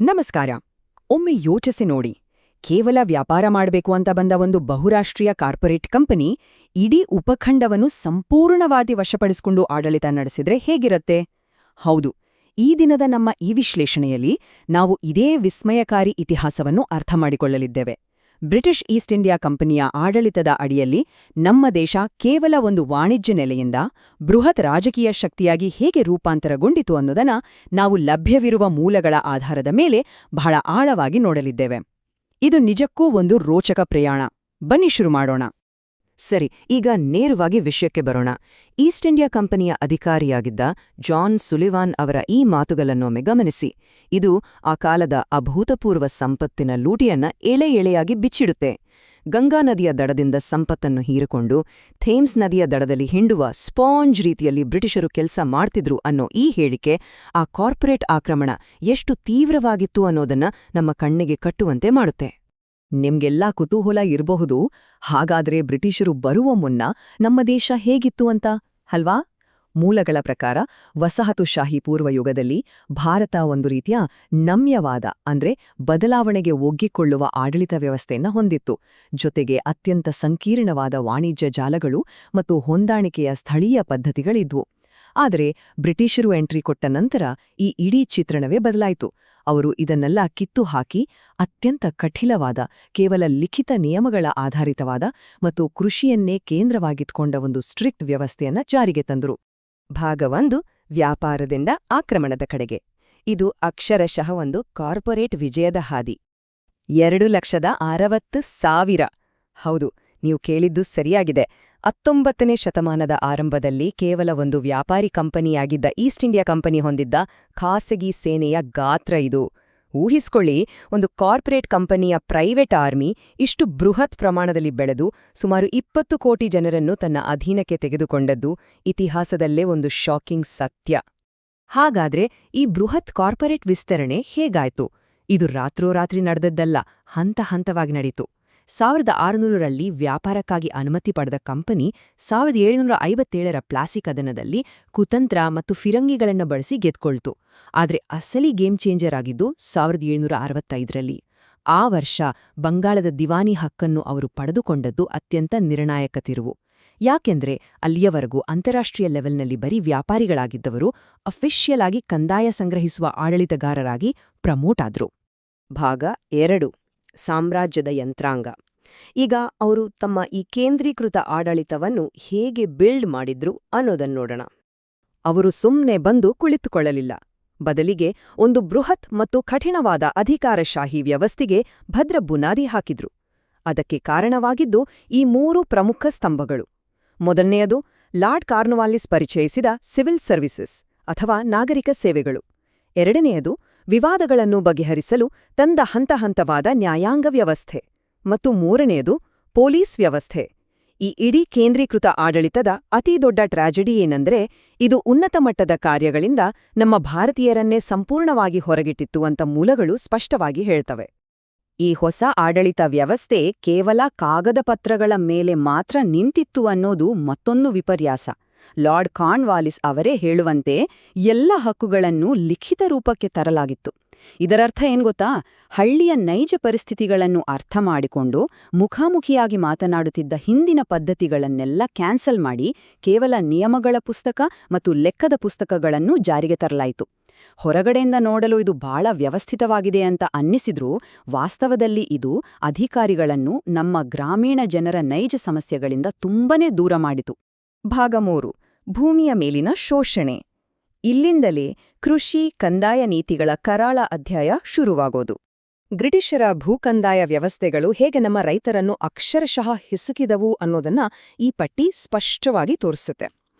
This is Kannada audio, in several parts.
ನಮಸ್ಕಾರ. ಒಮ್ಮೆ ಯೋಚಿಸಿ ನೋಡಿ, ಕೇವಲ ವ್ಯಾಪಾರ ಮಾಡಬೇಕು ಅಂತ ಬಂದ ಒಂದು ಬಹುರಾಷ್ಟ್ರೀಯ ಕಾರ್ಪೊರೇಟ್ ಕಂಪನಿ ಇಡೀ ಉಪಖಂಡವನ್ನು ಸಂಪೂರ್ಣವಾಗಿ ವಶಪಡಿಸಿಕೊಂಡು ಆಡಳಿತ ನಡೆಸಿದ್ರೆ ಹೇಗಿರುತ್ತೆ? ಹೌದು, ಈ ದಿನದ ನಮ್ಮ ಈ ವಿಶ್ಲೇಷಣೆಯಲ್ಲಿ ನಾವು ಇದೇ ವಿಸ್ಮಯಕಾರಿ ಇತಿಹಾಸವನ್ನು ಅರ್ಥಮಾಡಿಕೊಳ್ಳಲಿದ್ದೇವೆ. ಬ್ರಿಟಿಷ್ ಈಸ್ಟ್ ಇಂಡಿಯಾ ಕಂಪನಿಯ ಆಡಳಿತದ ಅಡಿಯಲ್ಲಿ ನಮ್ಮ ದೇಶ ಕೇವಲ ಒಂದು ವಾಣಿಜ್ಯ ನೆಲೆಯಿಂದ ಬೃಹತ್ ರಾಜಕೀಯ ಶಕ್ತಿಯಾಗಿ ಹೇಗೆ ರೂಪಾಂತರಗೊಂಡಿತು ಅನ್ನೋದನ್ನ ನಾವು ಲಭ್ಯವಿರುವ ಮೂಲಗಳ ಆಧಾರದ ಮೇಲೆ ಬಹಳ ಆಳವಾಗಿ ನೋಡಲಿದ್ದೇವೆ. ಇದು ನಿಜಕ್ಕೂ ಒಂದು ರೋಚಕ ಪ್ರಯಾಣ. ಬನ್ನಿ ಶುರು ಮಾಡೋಣ. ಸರಿ, ಈಗ ನೇರವಾಗಿ ವಿಷಯಕ್ಕೆ ಬರೋಣ. ಈಸ್ಟ್ ಇಂಡಿಯಾ ಕಂಪನಿಯ ಅಧಿಕಾರಿಯಾಗಿದ್ದ ಜಾನ್ ಸುಲಿವಾನ್ ಅವರ ಈ ಮಾತುಗಳನ್ನೊಮ್ಮೆ ಗಮನಿಸಿ. ಇದು ಆ ಕಾಲದ ಅಭೂತಪೂರ್ವ ಸಂಪತ್ತಿನ ಲೂಟಿಯನ್ನ ಎಳೆಯಾಗಿ ಬಿಚ್ಚಿಡುತ್ತೆ. ಗಂಗಾ ನದಿಯ ದಡದಿಂದ ಸಂಪತ್ತನ್ನು ಹೀರಿಕೊಂಡು ಥೇಮ್ಸ್ ನದಿಯ ದಡದಲ್ಲಿ ಹಿಂಡುವ ಸ್ಪಾಂಜ್ ರೀತಿಯಲ್ಲಿ ಬ್ರಿಟಿಷರು ಕೆಲಸ ಮಾಡ್ತಿದ್ರು ಅನ್ನೋ ಈ ಹೇಳಿಕೆ ಆ ಕಾರ್ಪೊರೇಟ್ ಆಕ್ರಮಣ ಎಷ್ಟು ತೀವ್ರವಾಗಿತ್ತು ಅನ್ನೋದನ್ನ ನಮ್ಮ ಕಣ್ಣಿಗೆ ಕಟ್ಟುವಂತೆ ಮಾಡುತ್ತೆ. ನಿಮ್ಗೆಲ್ಲಾ ಕುತೂಹಲ ಇರಬಹುದು, ಹಾಗಾದ್ರೆ ಬ್ರಿಟಿಷರು ಬರುವ ಮುನ್ನ ನಮ್ಮ ದೇಶ ಹೇಗಿತ್ತು ಅಂತ, ಅಲ್ವಾ? ಮೂಲಗಳ ಪ್ರಕಾರ ವಸಾಹತುಶಾಹಿ ಪೂರ್ವಯುಗದಲ್ಲಿ ಭಾರತ ಒಂದು ರೀತಿಯ ನಮ್ಯವಾದ ಅಂದ್ರೆ ಬದಲಾವಣೆಗೆ ಒಗ್ಗಿಕೊಳ್ಳುವ ಆಡಳಿತ ವ್ಯವಸ್ಥೆಯನ್ನ ಹೊಂದಿತ್ತು. ಜೊತೆಗೆ ಅತ್ಯಂತ ಸಂಕೀರ್ಣವಾದ ವಾಣಿಜ್ಯ ಜಾಲಗಳು ಮತ್ತು ಹೊಂದಾಣಿಕೆಯ ಸ್ಥಳೀಯ ಪದ್ಧತಿಗಳಿದ್ವು. ಆದರೆ ಬ್ರಿಟಿಷರು ಎಂಟ್ರಿ ಕೊಟ್ಟ ನಂತರ ಈ ಇಡೀ ಚಿತ್ರಣವೇ ಬದಲಾಯಿತು. ಅವರು ಇದನ್ನೆಲ್ಲ ಕಿತ್ತು ಹಾಕಿ ಅತ್ಯಂತ ಕಠಿಣವಾದ, ಕೇವಲ ಲಿಖಿತ ನಿಯಮಗಳ ಆಧಾರಿತವಾದ ಮತ್ತು ಕೃಷಿಯನ್ನೇ ಕೇಂದ್ರವಾಗಿಟ್ಕೊಂಡ ಒಂದು ಸ್ಟ್ರಿಕ್ಟ್ ವ್ಯವಸ್ಥೆಯನ್ನ ಜಾರಿಗೆ ತಂದರು. ಭಾಗ 1: ವ್ಯಾಪಾರದಿಂದ ಆಕ್ರಮಣದ ಕಡೆಗೆ. ಇದು ಅಕ್ಷರಶಃ ಒಂದು ಕಾರ್ಪೊರೇಟ್ ವಿಜಯದ ಹಾದಿ. 2,60,000. ಹೌದು, ನೀವು ಕೇಳಿದ್ದು ಸರಿಯಾಗಿದೆ. 19ನೇ ಶತಮಾನದ ಆರಂಭದಲ್ಲಿ ಕೇವಲ ಒಂದು ವ್ಯಾಪಾರಿ ಕಂಪನಿಯಾಗಿದ್ದ ಈಸ್ಟ್ ಇಂಡಿಯಾ ಕಂಪನಿ ಹೊಂದಿದ್ದ ಖಾಸಗಿ ಸೇನೆಯ ಗಾತ್ರ ಇದು. ಊಹಿಸ್ಕೊಳ್ಳಿ, ಒಂದು ಕಾರ್ಪೊರೇಟ್ ಕಂಪನಿಯ ಪ್ರೈವೇಟ್ ಆರ್ಮಿ ಇಷ್ಟು ಬೃಹತ್ ಪ್ರಮಾಣದಲ್ಲಿ ಬೆಳೆದು ಸುಮಾರು 20 ಕೋಟಿ ಜನರನ್ನು ತನ್ನ ಅಧೀನಕ್ಕೆ ತೆಗೆದುಕೊಂಡದ್ದು ಇತಿಹಾಸದಲ್ಲೇ ಒಂದು ಶಾಕಿಂಗ್ ಸತ್ಯ. ಹಾಗಾದ್ರೆ ಈ ಬೃಹತ್ ಕಾರ್ಪೊರೇಟ್ ವಿಸ್ತರಣೆ ಹೇಗಾಯ್ತು? ಇದು ರಾತ್ರೋರಾತ್ರಿ ನಡೆದದ್ದಲ್ಲ, ಹಂತವಾಗಿ ನಡೀತು. 1600ರಲ್ಲಿ ವ್ಯಾಪಾರಕ್ಕಾಗಿ ಅನುಮತಿ ಪಡೆದ ಕಂಪನಿ 1757ರ ಪ್ಲಾಸಿ ಕದನದಲ್ಲಿ ಕುತಂತ್ರ ಮತ್ತು ಫಿರಂಗಿಗಳನ್ನು ಬಳಸಿ ಗೆದ್ಕೊಳ್ತು. ಆದರೆ ಅಸಲಿ ಗೇಮ್ ಚೇಂಜರ್ ಆಗಿದ್ದು 1765ರಲ್ಲಿ. ಆ ವರ್ಷ ಬಂಗಾಳದ ದಿವಾನಿ ಹಕ್ಕನ್ನು ಅವರು ಪಡೆದುಕೊಂಡದ್ದು ಅತ್ಯಂತ ನಿರ್ಣಾಯಕ ತಿರುವು. ಯಾಕೆಂದ್ರೆ ಅಲ್ಲಿಯವರೆಗೂ ಅಂತಾರಾಷ್ಟ್ರೀಯ ಲೆವೆಲ್ನಲ್ಲಿ ಬರೀ ವ್ಯಾಪಾರಿಗಳಾಗಿದ್ದವರು ಅಫಿಷಿಯಲ್ ಆಗಿ ಕಂದಾಯ ಸಂಗ್ರಹಿಸುವ ಆಡಳಿತಗಾರರಾಗಿ ಪ್ರಮೋಟ್ ಆದ್ರು. ಭಾಗ 2: ಸಾಮ್ರಾಜ್ಯದ ಯಂತ್ರಾಂಗ. ಈಗ ಅವರು ತಮ್ಮ ಈ ಕೇಂದ್ರೀಕೃತ ಆಡಳಿತವನ್ನು ಹೇಗೆ ಬಿಲ್ಡ್ ಮಾಡಿದ್ರು ಅನ್ನೋದನ್ನು ನೋಡೋಣ. ಅವರು ಸುಮ್ಮನೆ ಬಂದು ಕುಳಿತುಕೊಳ್ಳಲಿಲ್ಲ. ಬದಲಿಗೆ ಒಂದು ಬೃಹತ್ ಮತ್ತು ಕಠಿಣವಾದ ಅಧಿಕಾರಶಾಹಿ ವ್ಯವಸ್ಥೆಗೆ ಭದ್ರ ಬುನಾದಿ ಹಾಕಿದ್ರು. ಅದಕ್ಕೆ ಕಾರಣವಾಗಿದ್ದು ಈ 3 ಪ್ರಮುಖ ಸ್ತಂಭಗಳು. ಮೊದಲನೆಯದು ಲಾರ್ಡ್ ಕಾರ್ನ್ವಾಲಿಸ್ ಪರಿಚಯಿಸಿದ ಸಿವಿಲ್ ಸರ್ವಿಸಸ್ ಅಥವಾ ನಾಗರಿಕ ಸೇವೆಗಳು. ಎರಡನೆಯದು ವಿವಾದಗಳನ್ನು ಬಗೆಹರಿಸಲು ತಂದ ಹಂತವಾದ ನ್ಯಾಯಾಂಗ ವ್ಯವಸ್ಥೆ. ಮತ್ತು ಮೂರನೆಯದು ಪೊಲೀಸ್ ವ್ಯವಸ್ಥೆ. ಈ ಇಡೀ ಕೇಂದ್ರೀಕೃತ ಆಡಳಿತದ ಅತಿದೊಡ್ಡ ಟ್ರಾಜಿಡಿ ಏನಂದ್ರೆ ಇದು ಉನ್ನತ ಮಟ್ಟದ ಕಾರ್ಯಗಳಿಂದ ನಮ್ಮ ಭಾರತೀಯರನ್ನೇ ಸಂಪೂರ್ಣವಾಗಿ ಹೊರಗಿಟ್ಟಿತ್ತು ಅಂತ ಮೂಲಗಳು ಸ್ಪಷ್ಟವಾಗಿ ಹೇಳ್ತವೆ. ಈ ಹೊಸ ಆಡಳಿತ ವ್ಯವಸ್ಥೆ ಕೇವಲ ಕಾಗದ ಪತ್ರಗಳ ಮೇಲೆ ಮಾತ್ರ ನಿಂತಿತ್ತು ಅನ್ನೋದು ಮತ್ತೊಂದು ವಿಪರ್ಯಾಸ. ಲಾರ್ಡ್ ಕಾರ್ನ್ವಾಲಿಸ್ ಅವರೇ ಹೇಳುವಂತೆ ಎಲ್ಲ ಹಕ್ಕುಗಳನ್ನು ಲಿಖಿತ ರೂಪಕ್ಕೆ ತರಲಾಗಿತ್ತು. ಇದರರ್ಥ ಏನ್ಗೊತ್ತಾ? ಹಳ್ಳಿಯ ನೈಜ ಪರಿಸ್ಥಿತಿಗಳನ್ನು ಅರ್ಥ ಮಾಡಿಕೊಂಡು ಮುಖಾಮುಖಿಯಾಗಿ ಮಾತನಾಡುತ್ತಿದ್ದ ಹಿಂದಿನ ಪದ್ಧತಿಗಳನ್ನೆಲ್ಲ ಕ್ಯಾನ್ಸಲ್ ಮಾಡಿ ಕೇವಲ ನಿಯಮಗಳ ಪುಸ್ತಕ ಮತ್ತು ಲೆಕ್ಕದ ಪುಸ್ತಕಗಳನ್ನು ಜಾರಿಗೆ ತರಲಾಯಿತು. ಹೊರಗಡೆಯಿಂದ ನೋಡಲು ಇದು ಬಹಳ ವ್ಯವಸ್ಥಿತವಾಗಿದೆ ಅಂತ ಅನ್ನಿಸಿದ್ರೂ ವಾಸ್ತವದಲ್ಲಿ ಇದು ಅಧಿಕಾರಿಗಳನ್ನು ನಮ್ಮ ಗ್ರಾಮೀಣ ಜನರ ನೈಜ ಸಮಸ್ಯೆಗಳಿಂದ ತುಂಬನೇ ದೂರ ಮಾಡಿತು. ಭಾಗ 3: ಭೂಮಿಯ ಮೇಲಿನ ಶೋಷಣೆ. ಇಲ್ಲಿಂದಲೇ ಕೃಷಿ ಕಂದಾಯ ನೀತಿಗಳ ಕರಾಳ ಅಧ್ಯಾಯ ಶುರುವಾಗೋದು. ಬ್ರಿಟಿಷರ ಭೂಕಂದಾಯ ವ್ಯವಸ್ಥೆಗಳು ಹೇಗೆ ನಮ್ಮ ರೈತರನ್ನು ಅಕ್ಷರಶಃ ಹಿಸುಕಿದವು ಅನ್ನೋದನ್ನ ಈ ಪಟ್ಟಿ ಸ್ಪಷ್ಟವಾಗಿ ತೋರಿಸುತ್ತೆ.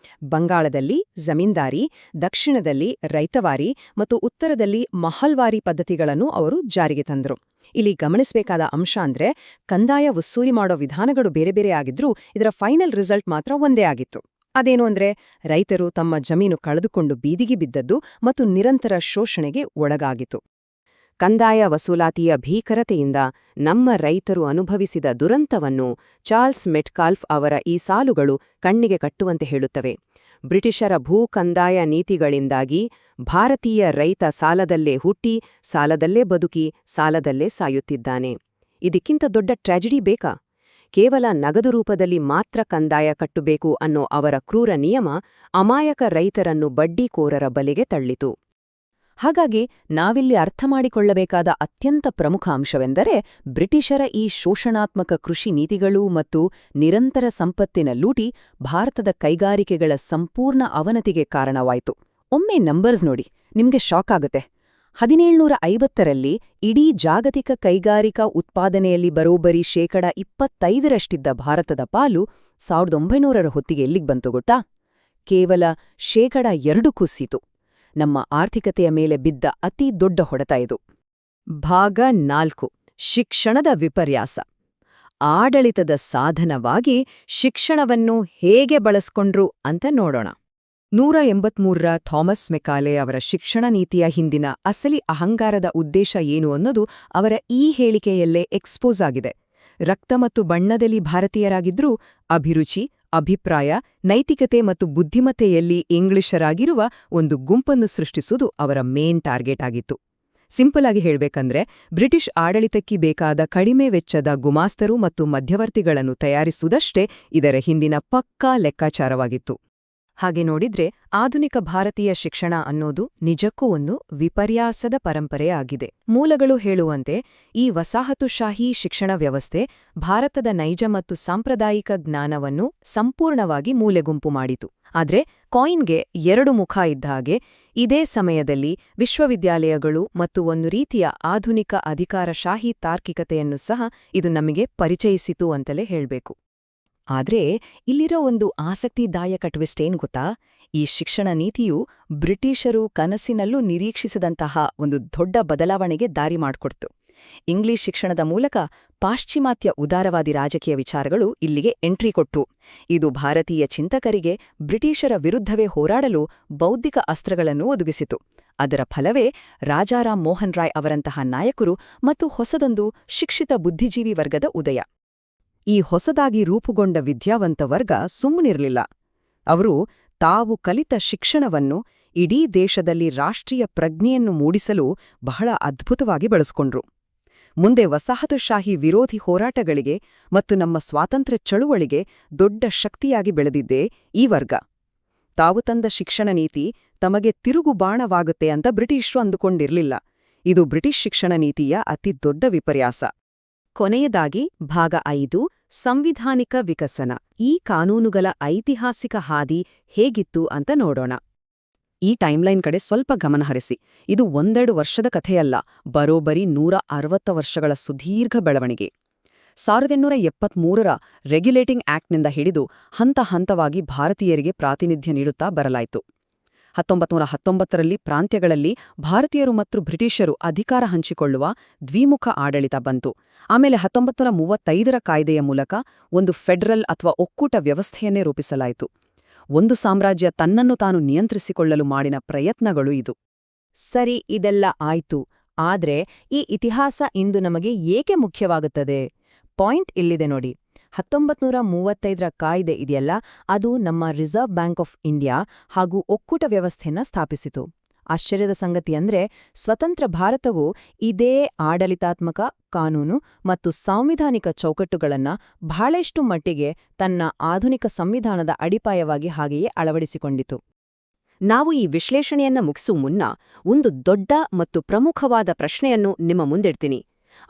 ಬಂಗಾಳದಲ್ಲಿ ಜಮೀನ್ದಾರಿ, ದಕ್ಷಿಣದಲ್ಲಿ ರೈತವಾರಿ ಮತ್ತು ಉತ್ತರದಲ್ಲಿ ಮಹಲ್ವಾರಿ ಪದ್ಧತಿಗಳನ್ನು ಅವರು ಜಾರಿಗೆ ತಂದರು. ಇಲ್ಲಿ ಗಮನಿಸಬೇಕಾದ ಅಂಶ ಅಂದ್ರೆ ಕಂದಾಯ ವಸೂಲಿ ಮಾಡೋ ವಿಧಾನಗಳು ಬೇರೆ ಬೇರೆ ಆಗಿದ್ರೂ ಇದರ ಫೈನಲ್ ರಿಸಲ್ಟ್ ಮಾತ್ರ ಒಂದೇ ಆಗಿತ್ತು. ಅದೇನು ಅಂದ್ರೆ ರೈತರು ತಮ್ಮ ಜಮೀನು ಕಳೆದುಕೊಂಡು ಬೀದಿಗೆ ಬಿದ್ದದ್ದು ಮತ್ತು ನಿರಂತರ ಶೋಷಣೆಗೆ ಒಳಗಾಗಿತು. ಕಂದಾಯ ವಸೂಲಾತಿಯ ಭೀಕರತೆಯಿಂದ ನಮ್ಮ ರೈತರು ಅನುಭವಿಸಿದ ದುರಂತವನ್ನು ಚಾರ್ಲ್ಸ್ ಮೆಟ್ಕಾಲ್ಫ್ ಅವರ ಈ ಸಾಲುಗಳು ಕಣ್ಣಿಗೆ ಕಟ್ಟುವಂತೆ ಹೇಳುತ್ತವೆ. ಬ್ರಿಟಿಷರ ಭೂ ಕಂದಾಯ ನೀತಿಗಳಿಂದಾಗಿ ಭಾರತೀಯ ರೈತ ಸಾಲದಲ್ಲೇ ಹುಟ್ಟಿ, ಸಾಲದಲ್ಲೇ ಬದುಕಿ, ಸಾಲದಲ್ಲೇ ಸಾಯುತ್ತಿದ್ದಾನೆ. ಇದಕ್ಕಿಂತ ದೊಡ್ಡ ಟ್ರ್ಯಾಜಿಡಿ ಬೇಕಾ? ಕೇವಲ ನಗದು ರೂಪದಲ್ಲಿ ಮಾತ್ರ ಕಂದಾಯ ಕಟ್ಟಬೇಕು ಅನ್ನೋ ಅವರ ಕ್ರೂರ ನಿಯಮ ಅಮಾಯಕ ರೈತರನ್ನು ಬಡ್ಡಿಕೋರರ ಬಲೆಗೆ ತಳ್ಳಿತು. ಹಾಗಾಗಿ ನಾವಿಲ್ಲಿ ಅರ್ಥಮಾಡಿಕೊಳ್ಳಬೇಕಾದ ಅತ್ಯಂತ ಪ್ರಮುಖ ಅಂಶವೆಂದರೆ ಬ್ರಿಟಿಷರ ಈ ಶೋಷಣಾತ್ಮಕ ಕೃಷಿ ನೀತಿಗಳು ಮತ್ತು ನಿರಂತರ ಸಂಪತ್ತಿನ ಲೂಟಿ ಭಾರತದ ಕೈಗಾರಿಕೆಗಳ ಸಂಪೂರ್ಣ ಅವನತಿಗೆ ಕಾರಣವಾಯಿತು. ಒಮ್ಮೆ ನಂಬರ್ಸ್ ನೋಡಿ, ನಿಮ್ಗೆ ಶಾಕ್ ಆಗುತ್ತೆ. 1750ರಲ್ಲಿ ಇಡೀ ಜಾಗತಿಕ ಕೈಗಾರಿಕಾ ಉತ್ಪಾದನೆಯಲ್ಲಿ ಬರೋಬ್ಬರಿ 25% ಭಾರತದ ಪಾಲು 1900ರ ಹೊತ್ತಿಗೆ ಎಲ್ಲಿಗೆ ಬಂತು ಗೊತ್ತಾ? ಕೇವಲ 2% ಕುಸಿತು. ನಮ್ಮ ಆರ್ಥಿಕತೆಯ ಮೇಲೆ ಬಿದ್ದ ಅತಿ ದೊಡ್ಡ ಹೊಡೆತ ಇದು. ಭಾಗ 4: ಶಿಕ್ಷಣದ ವಿಪರ್ಯಾಸ. ಆಡಳಿತದ ಸಾಧನವಾಗಿ ಶಿಕ್ಷಣವನ್ನು ಹೇಗೆ ಬಳಸ್ಕೊಂಡ್ರು ಅಂತ ನೋಡೋಣ. 183ರ ಥಾಮಸ್ ಮೆಕಾಲೆ ಅವರ ಶಿಕ್ಷಣ ನೀತಿಯ ಹಿಂದಿನ ಅಸಲಿ ಅಹಂಕಾರದ ಉದ್ದೇಶ ಏನು ಅನ್ನೋದು ಅವರ ಈ ಹೇಳಿಕೆಯಲ್ಲೇ ಎಕ್ಸ್ಪೋಸ್ ಆಗಿದೆ. ರಕ್ತ ಮತ್ತು ಬಣ್ಣದಲ್ಲಿ ಭಾರತೀಯರಾಗಿದ್ರೂ ಅಭಿರುಚಿ, ಅಭಿಪ್ರಾಯ, ನೈತಿಕತೆ ಮತ್ತು ಬುದ್ಧಿಮತ್ತೆಯಲ್ಲಿ ಇಂಗ್ಲಿಷರಾಗಿರುವ ಒಂದು ಗುಂಪನ್ನು ಸೃಷ್ಟಿಸುವುದು ಅವರ ಮೇನ್ ಟಾರ್ಗೆಟ್ ಆಗಿತ್ತು. ಸಿಂಪಲ್ ಆಗಿ ಹೇಳ್ಬೇಕಂದ್ರೆ, ಬ್ರಿಟಿಷ್ ಆಡಳಿತಕ್ಕೆ ಬೇಕಾದ ಕಡಿಮೆ ವೆಚ್ಚದ ಗುಮಾಸ್ತರು ಮತ್ತು ಮಧ್ಯವರ್ತಿಗಳನ್ನು ತಯಾರಿಸುವುದಷ್ಟೇ ಇದರ ಹಿಂದಿನ ಪಕ್ಕಾ ಲೆಕ್ಕಾಚಾರವಾಗಿತ್ತು. ಹಾಗೆ ನೋಡಿದ್ರೆ ಆಧುನಿಕ ಭಾರತೀಯ ಶಿಕ್ಷಣ ಅನ್ನೋದು ನಿಜಕ್ಕೂ ಒಂದು ವಿಪರ್ಯಾಸದ ಪರಂಪರೆಯಾಗಿದೆ. ಮೂಲಗಳು ಹೇಳುವಂತೆ ಈ ವಸಾಹತುಶಾಹಿ ಶಿಕ್ಷಣ ವ್ಯವಸ್ಥೆ ಭಾರತದ ನೈಜ ಮತ್ತು ಸಾಂಪ್ರದಾಯಿಕ ಜ್ಞಾನವನ್ನು ಸಂಪೂರ್ಣವಾಗಿ ಮೂಲೆಗುಂಪು ಮಾಡಿತು. ಆದ್ರೆ ಕಾಯಿನ್ಗೆ 2 ಮುಖ ಇದ್ದ ಹಾಗೆ ಇದೇ ಸಮಯದಲ್ಲಿ ವಿಶ್ವವಿದ್ಯಾಲಯಗಳು ಮತ್ತು ಒಂದು ರೀತಿಯ ಆಧುನಿಕ ಅಧಿಕಾರಶಾಹಿ ತಾರ್ಕಿಕತೆಯನ್ನು ಸಹ ಇದು ನಮಗೆ ಪರಿಚಯಿಸಿತು ಅಂತಲೇ ಹೇಳ್ಬೇಕು. ಆದ್ರೆ ಇಲ್ಲಿರೋ ಒಂದು ಆಸಕ್ತಿದಾಯಕ ಟ್ವಿಸ್ಟ್ ಏನ್ ಗೊತ್ತಾ? ಈ ಶಿಕ್ಷಣ ನೀತಿಯು ಬ್ರಿಟಿಷರು ಕನಸಿನಲ್ಲೂ ನಿರೀಕ್ಷಿಸದಂತಹ ಒಂದು ದೊಡ್ಡ ಬದಲಾವಣೆಗೆ ದಾರಿ ಮಾಡಿಕೊಡ್ತು. ಇಂಗ್ಲಿಷ್ ಶಿಕ್ಷಣದ ಮೂಲಕ ಪಾಶ್ಚಿಮಾತ್ಯ ಉದಾರವಾದಿ ರಾಜಕೀಯ ವಿಚಾರಗಳು ಇಲ್ಲಿಗೆ ಎಂಟ್ರಿ ಕೊಟ್ಟು, ಇದು ಭಾರತೀಯ ಚಿಂತಕರಿಗೆ ಬ್ರಿಟಿಷರ ವಿರುದ್ಧವೇ ಹೋರಾಡಲು ಬೌದ್ಧಿಕ ಅಸ್ತ್ರಗಳನ್ನು ಒದಗಿಸಿತು. ಅದರ ಫಲವೇ ರಾಜಾರಾಮ್ ಮೋಹನ್ ರಾಯ್ ಅವರಂತಹ ನಾಯಕರು ಮತ್ತು ಹೊಸದೊಂದು ಶಿಕ್ಷಿತ ಬುದ್ಧಿಜೀವಿ ವರ್ಗದ ಉದಯ. ಈ ಹೊಸದಾಗಿ ರೂಪುಗೊಂಡ ವಿದ್ಯಾವಂತ ವರ್ಗ ಸುಮ್ಮನಿರಲಿಲ್ಲ. ಅವರು ತಾವು ಕಲಿತ ಶಿಕ್ಷಣವನ್ನು ಇಡೀ ದೇಶದಲ್ಲಿ ರಾಷ್ಟ್ರೀಯ ಪ್ರಜ್ಞೆಯನ್ನು ಮೂಡಿಸಲು ಬಹಳ ಅದ್ಭುತವಾಗಿ ಬಳಸ್ಕೊಂಡ್ರು. ಮುಂದೆ ವಸಾಹತುಶಾಹಿ ವಿರೋಧಿ ಹೋರಾಟಗಳಿಗೆ ಮತ್ತು ನಮ್ಮ ಸ್ವಾತಂತ್ರ್ಯ ಚಳುವಳಿಗೆ ದೊಡ್ಡ ಶಕ್ತಿಯಾಗಿ ಬೆಳೆದಿದ್ದೇ ಈ ವರ್ಗ. ತಾವು ತಂದ ಶಿಕ್ಷಣ ನೀತಿ ತಮಗೆ ತಿರುಗುಬಾಣವಾಗುತ್ತೆ ಅಂತ ಬ್ರಿಟಿಷರು ಅಂದುಕೊಂಡಿರಲಿಲ್ಲ. ಇದು ಬ್ರಿಟಿಷ್ ಶಿಕ್ಷಣ ನೀತಿಯ ಅತಿ ದೊಡ್ಡ ವಿಪರ್ಯಾಸ. ಕೊನೆಯದಾಗಿ ಭಾಗ 5: ಸಂವಿಧಾನಿಕ ವಿಕಸನ. ಈ ಕಾನೂನುಗಳ ಐತಿಹಾಸಿಕ ಹಾದಿ ಹೇಗಿತ್ತು ಅಂತ ನೋಡೋಣ. ಈ ಟೈಮ್ಲೈನ್ ಕಡೆ ಸ್ವಲ್ಪ ಗಮನಹರಿಸಿ. ಇದು 1-2 ವರ್ಷದ ಕಥೆಯಲ್ಲ, ಬರೋಬ್ಬರಿ 160 ವರ್ಷಗಳ ಸುದೀರ್ಘ ಬೆಳವಣಿಗೆ. 1873ರ ರೆಗ್ಯುಲೇಟಿಂಗ್ ಆಕ್ಟ್ನಿಂದ ಹಿಡಿದು ಹಂತ ಹಂತವಾಗಿ ಭಾರತೀಯರಿಗೆ ಪ್ರಾತಿನಿಧ್ಯ ನೀಡುತ್ತಾ ಬರಲಾಯಿತು. 1919ರಲ್ಲಿ ಪ್ರಾಂತ್ಯಗಳಲ್ಲಿ ಭಾರತೀಯರು ಮತ್ತು ಬ್ರಿಟಿಷರು ಅಧಿಕಾರ ಹಂಚಿಕೊಳ್ಳುವ ದ್ವಿಮುಖ ಆಡಳಿತ ಬಂತು. ಆಮೇಲೆ 1935ರ ಕಾಯ್ದೆಯ ಮೂಲಕ ಒಂದು ಫೆಡರಲ್ ಅಥವಾ ಒಕ್ಕೂಟ ವ್ಯವಸ್ಥೆಯನ್ನೇ ರೂಪಿಸಲಾಯಿತು. ಒಂದು ಸಾಮ್ರಾಜ್ಯ ತನ್ನನ್ನು ತಾನು ನಿಯಂತ್ರಿಸಿಕೊಳ್ಳಲು ಮಾಡಿನ ಪ್ರಯತ್ನಗಳು ಇದು. ಸರಿ, ಇದೆಲ್ಲ ಆಯ್ತು. ಆದ್ರೆ ಈ ಇತಿಹಾಸ ಇಂದು ನಮಗೆ ಏಕೆ ಮುಖ್ಯವಾಗುತ್ತದೆ? ಪಾಯಿಂಟ್ ಇಲ್ಲಿದೆ ನೋಡಿ. 1935ರ ಕಾಯ್ದೆ ಇದೆಯಲ್ಲ, ಅದು ನಮ್ಮ ರಿಸರ್ವ್ ಬ್ಯಾಂಕ್ ಆಫ್ ಇಂಡಿಯಾ ಹಾಗೂ ಒಕ್ಕೂಟ ವ್ಯವಸ್ಥೆಯನ್ನ ಸ್ಥಾಪಿಸಿತು. ಆಶ್ಚರ್ಯದ ಸಂಗತಿ ಅಂದ್ರೆ, ಸ್ವತಂತ್ರ ಭಾರತವು ಇದೇ ಆಡಳಿತಾತ್ಮಕ, ಕಾನೂನು ಮತ್ತು ಸಾಂವಿಧಾನಿಕ ಚೌಕಟ್ಟುಗಳನ್ನ ಬಹಳಷ್ಟು ಮಟ್ಟಿಗೆ ತನ್ನ ಆಧುನಿಕ ಸಂವಿಧಾನದ ಅಡಿಪಾಯವಾಗಿ ಹಾಗೆಯೇ ಅಳವಡಿಸಿಕೊಂಡಿತು. ನಾವು ಈ ವಿಶ್ಲೇಷಣೆಯನ್ನ ಮುಗಿಸುವ ಮುನ್ನ ಒಂದು ದೊಡ್ಡ ಮತ್ತು ಪ್ರಮುಖವಾದ ಪ್ರಶ್ನೆಯನ್ನು ನಿಮ್ಮ ಮುಂದಿಡ್ತೀನಿ.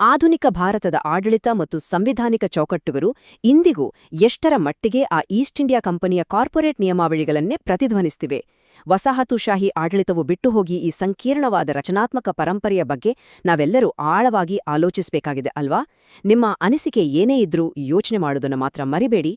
ಆಧುನಿಕ ಭಾರತದ ಆಡಳಿತ ಮತ್ತು ಸಂವಿಧಾನಿಕ ಚೌಕಟ್ಟುಗಳು ಇಂದಿಗೂ ಎಷ್ಟರ ಮಟ್ಟಿಗೆ ಆ ಈಸ್ಟ್ ಇಂಡಿಯಾ ಕಂಪನಿಯ ಕಾರ್ಪೊರೇಟ್ ನಿಯಮಾವಳಿಗಳನ್ನೇ ಪ್ರತಿಧ್ವನಿಸ್ತಿವೆ? ವಸಾಹತುಶಾಹಿ ಆಡಳಿತವು ಬಿಟ್ಟುಹೋಗಿ ಈ ಸಂಕೀರ್ಣವಾದ ರಚನಾತ್ಮಕ ಪರಂಪರೆಯ ಬಗ್ಗೆ ನಾವೆಲ್ಲರೂ ಆಳವಾಗಿ ಆಲೋಚಿಸಬೇಕಾಗಿದೆ ಅಲ್ವಾ? ನಿಮ್ಮ ಅನಿಸಿಕೆ ಏನೇ ಇದ್ರೂ ಯೋಚನೆ ಮಾಡೋದನ್ನು ಮಾತ್ರ ಮರಿಬೇಡಿ.